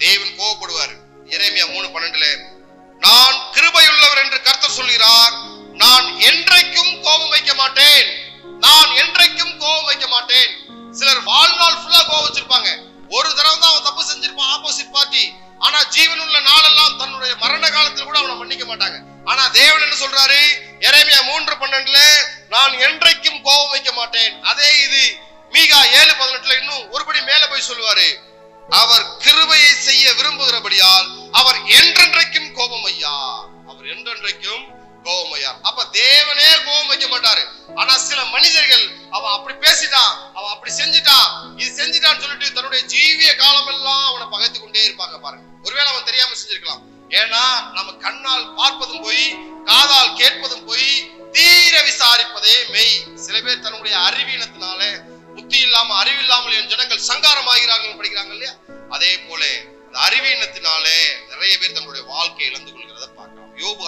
தேவன் கோபப்படுவார். எரேமியா 3:12 நான் கிருபையுள்ளவர் என்று கர்த்தர் சொல்கிறார், நான் என்றைக்கும் கோபம் வைக்க மாட்டேன், நான் என்றைக்கும் கோபம் வைக்க மாட்டேன். சிலர் வாழ்நாள் ஃபுல்லா கோபம் வச்சிருப்பாங்க. ஒரு தடவை தான் அவன் தப்பு செஞ்சிருப்பான் ஆப்போசிட் பார்ட்டி, ஆனா ஜீவனுள்ள நாளெல்லாம் தன்னுடைய மரண காலத்தில் கூட அவனை மன்னிக்க மாட்டாங்க. ஆனா தேவன் என்ன சொல்றாரு எரேமியா 3:12 நான் என்றைக்கும் கோபம் வைக்க மாட்டேன். அதே இது மீகா 7:18 இன்னும் ஒருபடி மேல போய் சொல்லுவாரு, அவர் கிருபையை செய்ய விரும்புகிறபடியால் அவர் என்றென்றைக்கும் கோபம் ஐயா, அவர் என்றென்றைக்கும் கோபம் ஐயா. அப்ப தேவனே கோபம் வைக்க மாட்டாரு. ஆனா சில மனிதர்கள் அவன் அப்படி பேசிட்டான், அவன் அப்படி செஞ்சுட்டான், இது செஞ்சுட்டான்னு சொல்லிட்டு தன்னுடைய ஜீவிய காலம் எல்லாம் அவனை பகைத்து கொண்டே இருப்பாங்க. பாருங்க, ஒருவேளை அவன் தெரியாம செஞ்சிருக்கலாம். ஏன்னா நம்ம கண்ணால் பார்ப்பதும் போய், காதால் கேட்பதும் போய், தீர விசாரிப்பதே மெய். சில பேர் தன்னுடைய அறிவீனத்தினால, புத்தி இல்லாம அறிவில்லாமல் என் ஜனங்கள் சங்காரம் ஆகிறார்கள் படிக்கிறாங்க இல்லையா? அதே போல அறிவீனத்தினாலே நிறைய பேர் தன்னுடைய வாழ்க்கையை இழந்து கொள்கிறத பார்க்கலாம். யோபு